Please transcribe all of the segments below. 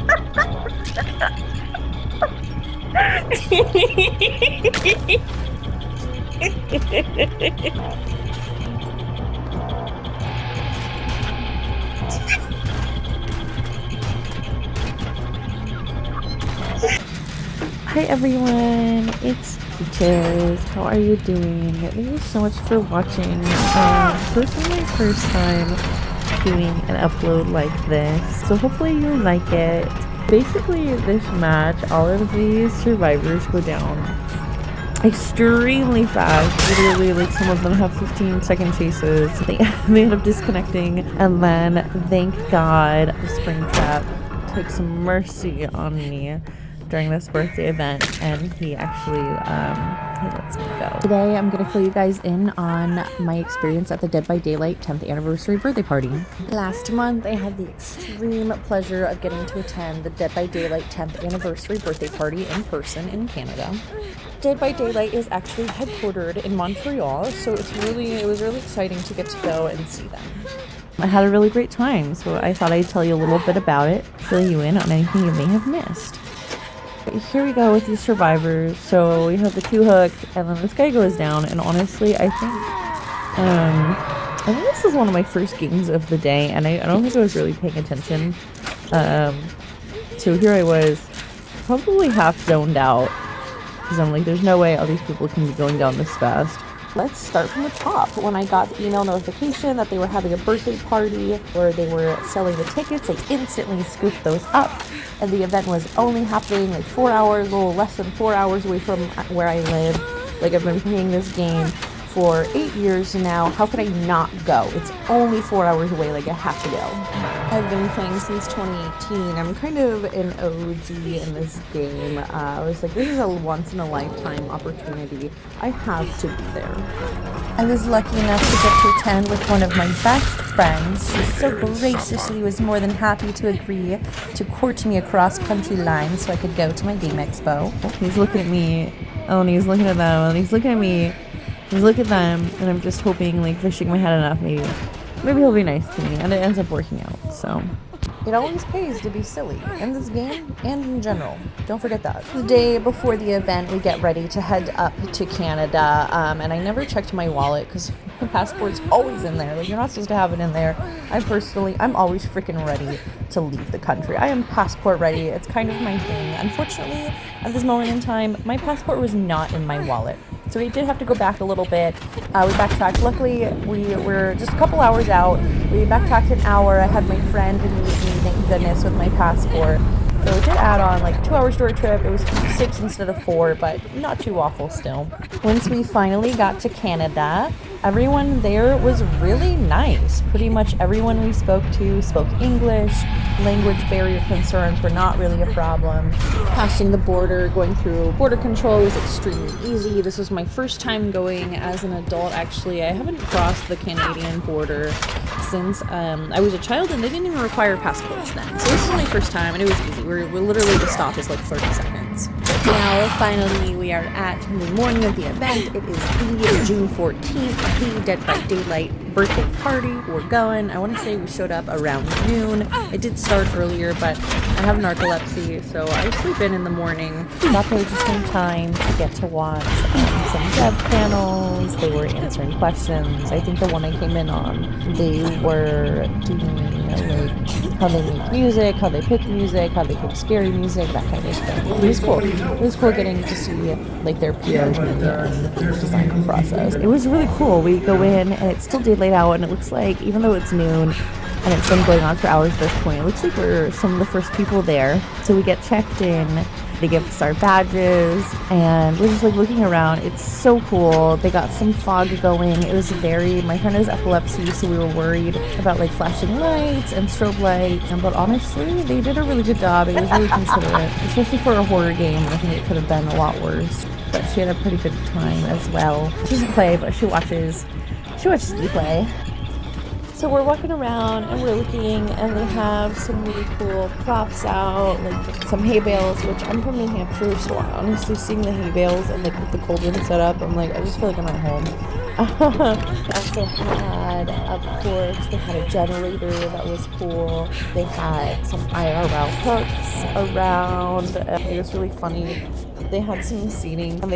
Hi everyone, it's Peaches. How are you doing? Thank you so much for watching. This is my first time doing an upload like this, so hopefully you'll like it. Basically, this match, all of these survivors go down extremely fast. Literally, like, some of them have 15-second chases. They end up disconnecting, and then thank God the spring trap took some mercy on me during this birthday event, and he actually he lets me go. Today I'm gonna fill you guys in on my experience at the Dead by Daylight 10th anniversary birthday party. Last month I had the extreme pleasure of getting to attend the Dead by Daylight 10th anniversary birthday party in person in Canada. Dead by Daylight is actually headquartered in Montreal, so it was really exciting to get to go and see them. I had a really great time, so I thought I'd tell you a little bit about it, fill you in on anything you may have missed. Here we go with these survivors. So we have the 2 hook, and then this guy goes down, and honestly I think this is one of my first games of the day, and I don't think I was really paying attention. So here I was, probably half zoned out, because I'm like, there's no way all these people can be going down this fast. Let's start from the top. When I got the email notification that they were having a birthday party where they were selling the tickets, I instantly scooped those up. And the event was only happening like 4 hours, a little less than 4 hours away from where I live. Like, I've been playing this game for 8 years now. How could I not go? It's only 4 hours away. Like, I have to go. I've been playing since 2018. I'm kind of an OG in this game. I was like, this is a once-in-a-lifetime opportunity. I have to be there. I was lucky enough to get to attend with one of my best friends. She so graciously was more than happy to agree to court me across country lines so I could go to my game expo. He's looking at me, and he's looking at them, and he's looking at me. He's looking at them, and I'm just hoping, like, fishing my head enough, maybe he'll be nice to me, and it ends up working out, so. It always pays to be silly, in this game and in general. Don't forget that. The day before the event, we get ready to head up to Canada, and I never checked my wallet, because my passport's always in there. Like, you're not supposed to have it in there. I'm always freaking ready to leave the country. I am passport ready. It's kind of my thing. Unfortunately, at this moment in time, my passport was not in my wallet. So we did have to go back a little bit. We backtracked. Luckily, we were just a couple hours out. We backtracked an hour. I had my friend meet me, thank goodness, with my passport. So it did add on like 2 hours to our trip. It was 6 instead of 4, but not too awful still. Once we finally got to Canada, everyone there was really nice. Pretty much everyone we spoke to spoke English. Language barrier concerns were not really a problem. Passing the border, going through border control was extremely easy. This was my first time going as an adult, actually. I haven't crossed the Canadian border since I was a child, and they didn't even require passports then. So this is my first time, and it was easy. We're literally, the stop is like 30 seconds. Now, finally, we are at the morning of the event. It is the June 14th, the Dead by Daylight birthday party. We're going. I want to say we showed up around noon. It did start earlier, but I have narcolepsy, so I sleep in the morning. Got there just in time to get to watch some dev panels. They were answering questions. I think the one I came in on, they were doing like how they make music, how they pick music, how they pick scary music, that kind of stuff. It was cool. It was cool getting to see like their POV and design process. It was really cool. We go in and it's still daylight out, and it looks like, even though it's noon and it's been going on for hours at this point, it looks like we're some of the first people there. So we get checked in. They give us our badges, and we're just like looking around. It's so cool. They got some fog going. It was my friend has epilepsy, so we were worried about like flashing lights and strobe lights. But honestly, they did a really good job. It was really considerate, especially for a horror game. I think it could have been a lot worse. But she had a pretty good time as well. She doesn't play, but she watches me play. So we're walking around and we're looking, and they have some really cool props out, like some hay bales, which I'm from New Hampshire, so honestly seeing the hay bales and like with the cold room set up, I'm like, I just feel like I'm at home. Also had, of course, they had a generator that was cool. They had some IRL hooks around. It was really funny. They had some seating, and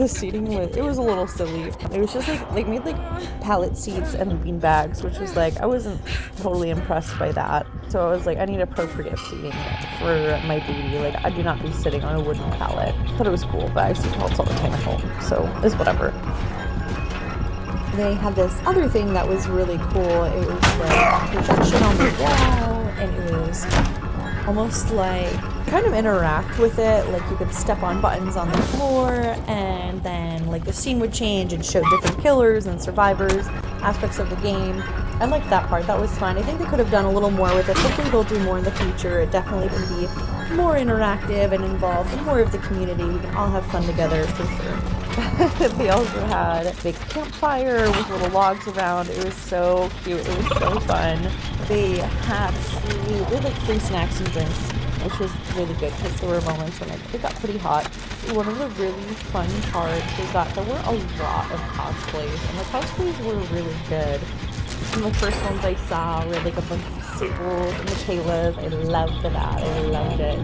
the seating was a little silly. It was just like they made like pallet seats and bean bags, which was like I wasn't totally impressed by that. So I was like, I need appropriate seating for my baby. Like I do not be sitting on a wooden pallet. Thought it was cool, but I see pallets all the time at home, so it's whatever. They had this other thing that was really cool. It was like projection on the wall, and it was almost like kind of interact with it. Like you could step on buttons on the floor, and then like the scene would change and show different killers and survivors, aspects of the game. I liked that part. That was fun. I think they could have done a little more with it. Hopefully they'll do more in the future. It definitely can be more interactive and involved in more of the community. We can all have fun together for sure. They also had a big campfire with little logs around. It was so cute. It was so fun. They had like free snacks and drinks, which was really good because there were moments when it got pretty hot. One of the really fun parts was that there were a lot of cosplays, and the cosplays were really good. And the first ones I saw were like a bunch of Sables and Michaelas. I loved that. I loved it.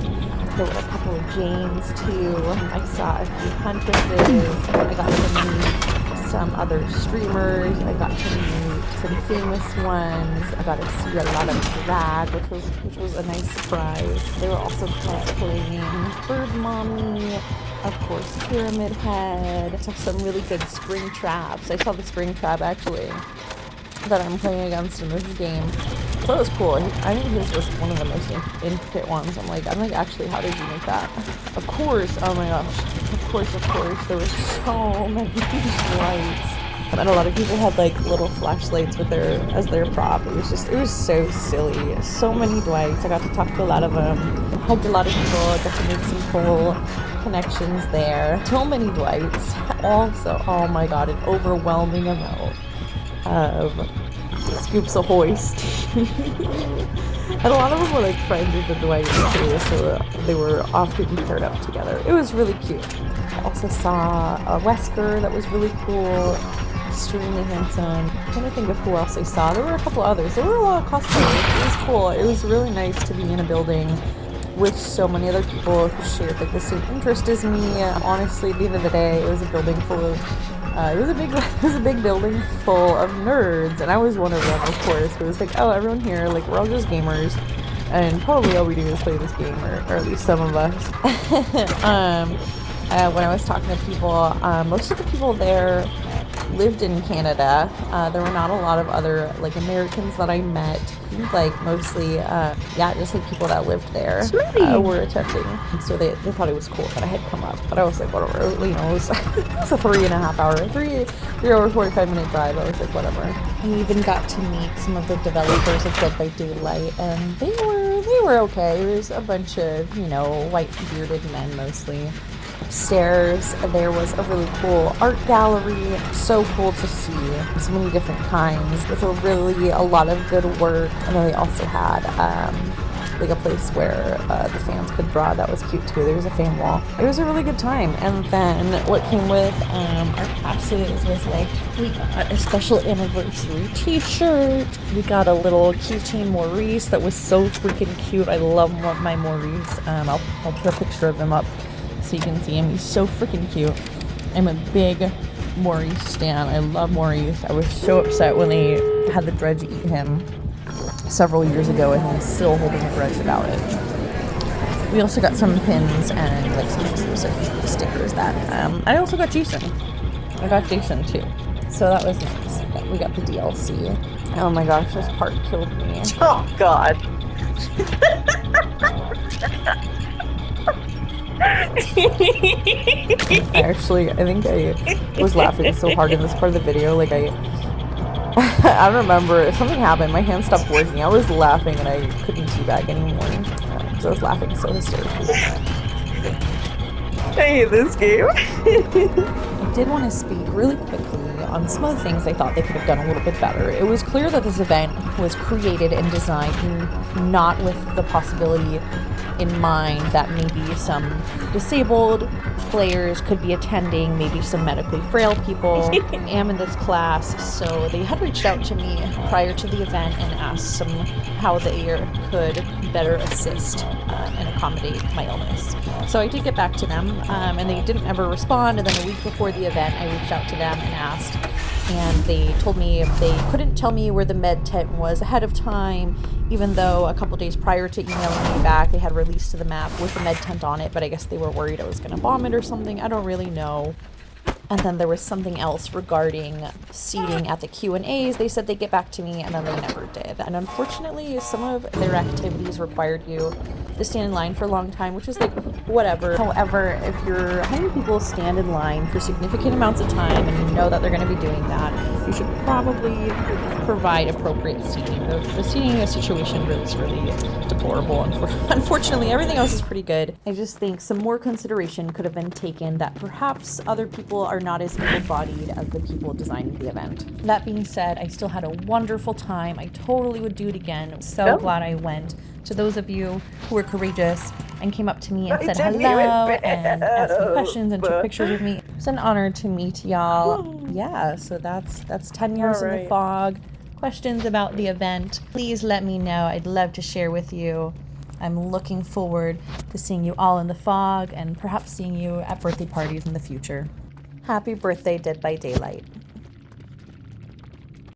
There were a couple of Janes too. I saw a few Huntresses. I got to meet some other streamers. I got to meet some famous ones. I got to see a lot of drag, which was a nice surprise. They were also cosplaying Bird Mommy, of course, Pyramid Head. I saw some really good spring traps. I saw the spring trap actually that I'm playing against in this game. So that was cool. I think his was one of the most intricate ones. I'm like, actually, how did you make that? Of course, oh my gosh. Of course, there were so many lights. And a lot of people had like little flashlights as their prop. It was so silly. So many Dwights. I got to talk to a lot of them. Hugged a lot of people. I got to make some cool connections there. So many Dwights. Also, oh my god, an overwhelming amount of Scoops Ahoy's team. And a lot of them were like friends with the Dwight too, so they were often paired up together. It was really cute. I also saw a Wesker that was really cool, extremely handsome. I'm trying to think of who else I saw. There were a couple others. There were a lot of cosplayers. It was cool. It was really nice to be in a building with so many other people who shared like the same interest as me. Honestly, at the end of the day, it was a building full of it was a big building full of nerds, and I was one of them, of course. It was like, oh, everyone here, like, we're all just gamers, and probably all we do is play this game, or at least some of us. When I was talking to people, most of the people there lived in Canada. There were not a lot of other like Americans that I met. Like mostly, just like people that lived there were attending. So they thought it was cool that I had come up. But I was like, whatever. You know, it was a 3.5 hour, 3 hour 45-minute drive. I was like, whatever. I even got to meet some of the developers of Dead by Daylight, and they were okay. It was a bunch of white bearded men mostly. Upstairs there was a really cool art gallery, so cool to see, so many different kinds with a lot of good work. And then they also had like a place where the fans could draw. That was cute too. There was a fan wall. It was a really good time. And then what came with our passes was like, we got a special anniversary t-shirt, we got a little keychain Maurice that was so freaking cute. I love my Maurice. I'll put a picture of him up so you can see him. He's so freaking cute. I'm a big Maurice stan. I love Maurice. I was so upset when they had the Dredge eat him several years ago, and I'm still holding a grudge about it. We also got some pins and like some stickers that I also got Jason. I got Jason too, so that was nice. We got the DLC. Oh my gosh, this part killed me. Oh god. I think I was laughing so hard in this part of the video. Like I don't remember. Something happened. My hand stopped working. I was laughing and I couldn't teabag anymore because I was laughing so hysterically. I hate this game. I did want to speak really quickly on some of the things they thought they could have done a little bit better. It was clear that this event was created and designed not with the possibility in mind that maybe some disabled players could be attending, maybe some medically frail people. I am in this class, so they had reached out to me prior to the event and asked some how they could better assist and accommodate my illness. So I did get back to them, and they didn't ever respond. And then a week before the event, I reached out to them and asked, and they told me they couldn't tell me where the med tent was ahead of time, even though a couple days prior to emailing me back, they had released the map with the med tent on it, but I guess they were worried I was going to bomb it or something. I don't really know. And then there was something else regarding seating at the Q&As. They said they'd get back to me, and then they never did. And unfortunately, some of their activities required you to stand in line for a long time, which is like, whatever. However, if you're having people stand in line for significant amounts of time and you know that they're going to be doing that, you should probably provide appropriate seating. The seating situation is really deplorable. Unfortunately, everything else is pretty good. I just think some more consideration could have been taken that perhaps other people are not as able-bodied as the people designing the event. That being said, I still had a wonderful time. I totally would do it again. So glad I went. To those of you who were courageous and came up to me and said hello and asked me questions and took pictures with me. It's an honor to meet y'all. Yeah, so that's 10 years in the fog. Questions about the event, please let me know. I'd love to share with you. I'm looking forward to seeing you all in the fog and perhaps seeing you at birthday parties in the future. Happy birthday, Dead by Daylight.